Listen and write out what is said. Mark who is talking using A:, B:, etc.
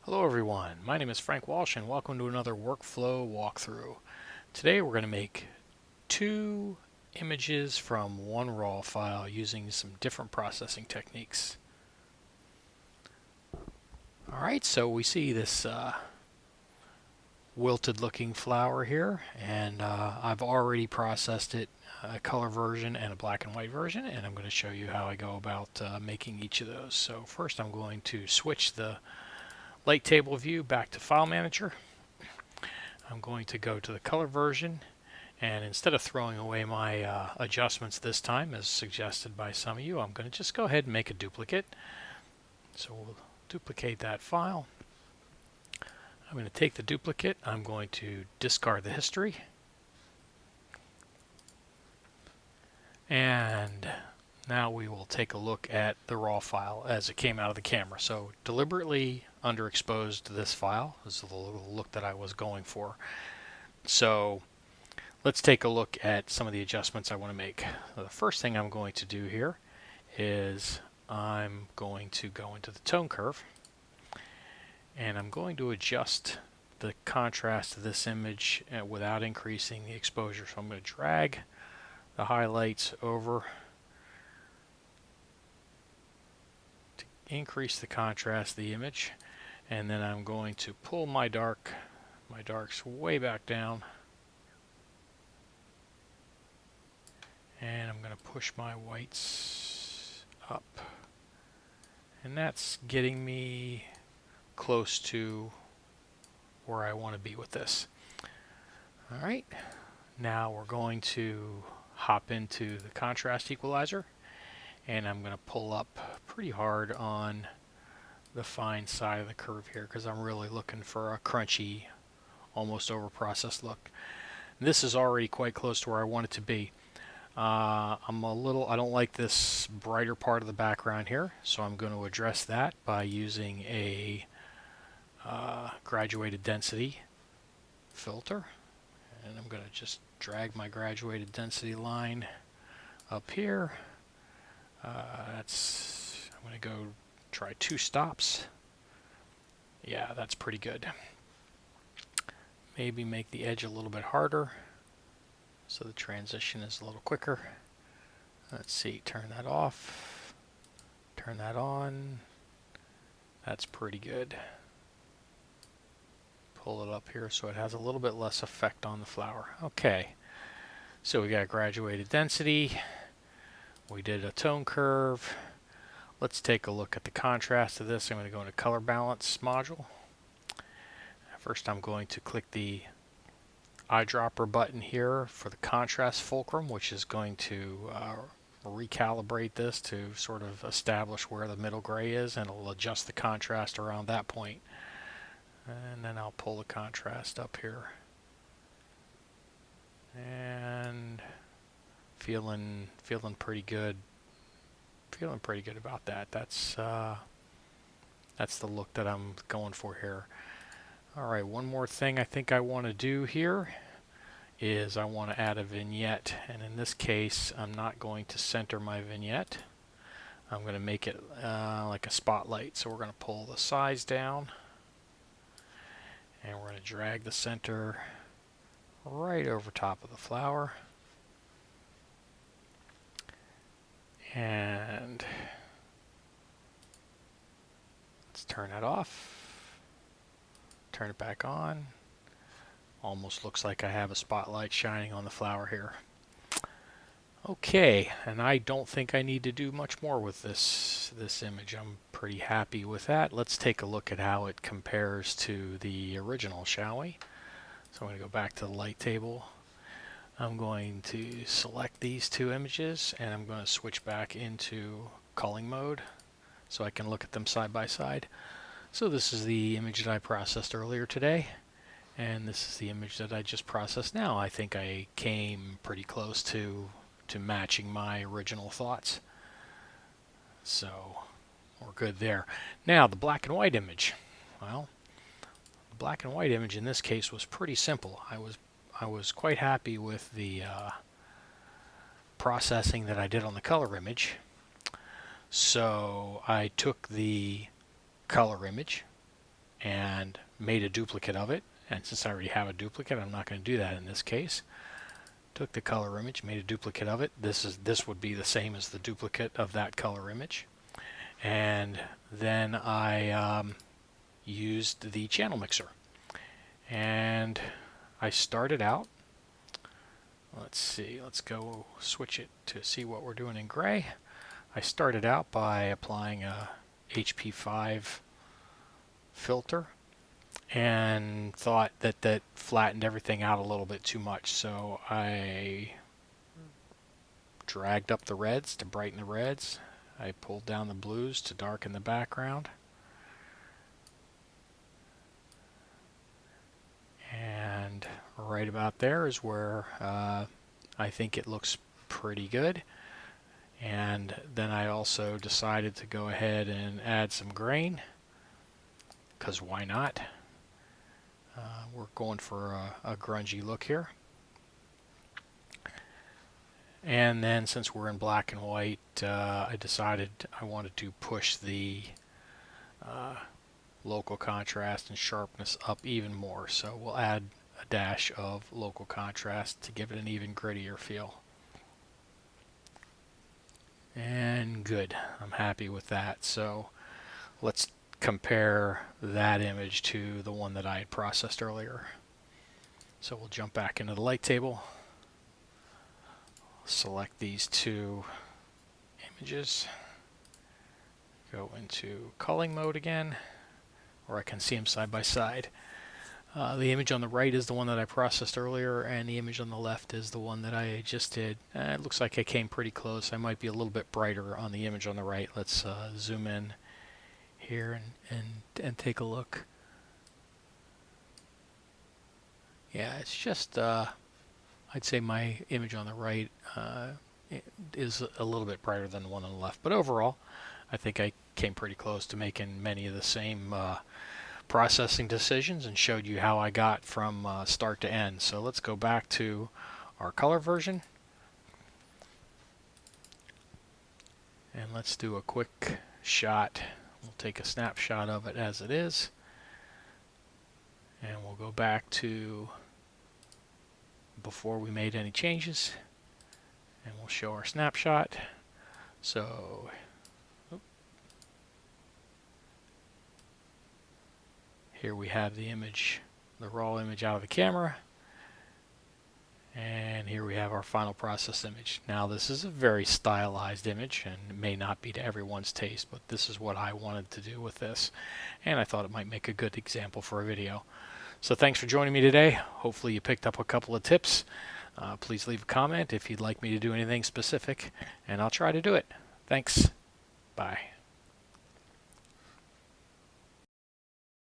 A: Hello everyone, my name is Frank Walsh and welcome to another workflow walkthrough. Today we're going to make two images from one raw file using some different processing techniques. Alright, so we see this wilted looking flower here, and I've already processed it, a color version and a black and white version, and I'm going to show you how I go about making each of those. So first I'm going to switch the light table view back to File Manager. I'm going to go to the color version, and instead of throwing away my adjustments this time as suggested by some of you, I'm going to just go ahead and make a duplicate. So we'll duplicate that file. I'm going to take the duplicate, I'm going to discard the history, and now we will take a look at the raw file as it came out of the camera. So deliberately underexposed this file. This is the look that I was going for. So let's take a look at some of the adjustments I want to make. The first thing I'm going to do here is I'm going to go into the tone curve, and I'm going to adjust the contrast of this image without increasing the exposure. So I'm going to drag the highlights over to increase the contrast of the image, and then I'm going to pull my darks way back down, and I'm going to push my whites up, and that's getting me close to where I want to be with this. Alright, now we're going to hop into the contrast equalizer, and I'm going to pull up pretty hard on the fine side of the curve here because I'm really looking for a crunchy, almost over processed look. This is already quite close to where I want it to be. I don't like this brighter part of the background here, so I'm going to address that by using a graduated density filter, and I'm going to just drag my graduated density line up here. I'm going to go try 2 stops. Yeah, that's pretty good. Maybe make the edge a little bit harder so the transition is a little quicker. Let's see, turn that off, turn that on. That's pretty good. Pull it up here so it has a little bit less effect on the flower. Okay, so we got graduated density, we did a tone curve. Let's take a look at the contrast of this. I'm going to go into color balance module. First I'm going to click the eyedropper button here for the contrast fulcrum, which is going to recalibrate this to sort of establish where the middle gray is, and it'll adjust the contrast around that point. And then I'll pull the contrast up here, and feeling pretty good. Feeling pretty good about that. That's the look that I'm going for here. All right, one more thing I think I want to do here is I want to add a vignette, and in this case I'm not going to center my vignette. I'm going to make it like a spotlight. So we're going to pull the size down, and we're going to drag the center right over top of the flower, and let's turn that off, turn it back on. Almost looks like I have a spotlight shining on the flower here. Okay, and I don't think I need to do much more with this image. I'm pretty happy with that. Let's take a look at how it compares to the original, shall we? So I'm going to go back to the light table. I'm going to select these 2 images, and I'm going to switch back into culling mode so I can look at them side by side. So this is the image that I processed earlier today, and this is the image that I just processed now. I think I came pretty close to matching my original thoughts. So we're good there. Now the black and white image. Well, the black and white image in this case was pretty simple. I was quite happy with the processing that I did on the color image. So I took the color image and made a duplicate of it. And since I already have a duplicate, I'm not going to do that in this case. Took the color image, made a duplicate of it. This would be the same as the duplicate of that color image. And then I used the channel mixer. And I started out, let's see, let's go switch it to see what we're doing in gray. I started out by applying a HP5 filter and thought that that flattened everything out a little bit too much, so I dragged up the reds to brighten the reds. I pulled down the blues to darken the background. And right about there is where I think it looks pretty good. And then I also decided to go ahead and add some grain, because why not? We're going for a grungy look here. And then since we're in black and white, I decided I wanted to push the local contrast and sharpness up even more. So we'll add a dash of local contrast to give it an even grittier feel. And good, I'm happy with that. So let's compare that image to the one that I had processed earlier. So we'll jump back into the light table, select these two images, go into culling mode again, or I can see them side by side. The image on the right is the one that I processed earlier, and the image on the left is the one that I just did. It looks like I came pretty close. I might be a little bit brighter on the image on the right. Let's zoom in here and take a look. Yeah, it's just, I'd say my image on the right is a little bit brighter than the one on the left. But overall, I think I came pretty close to making many of the same processing decisions and showed you how I got from start to end. So let's go back to our color version. And let's do a quick shot. We'll take a snapshot of it as it is. And we'll go back to before we made any changes. And we'll show our snapshot. So, here we have the image, the raw image out of the camera. And here we have our final process image. Now this is a very stylized image and it may not be to everyone's taste, but this is what I wanted to do with this. And I thought it might make a good example for a video. So thanks for joining me today. Hopefully you picked up a couple of tips. Please leave a comment if you'd like me to do anything specific, and I'll try to do it. Thanks. Bye.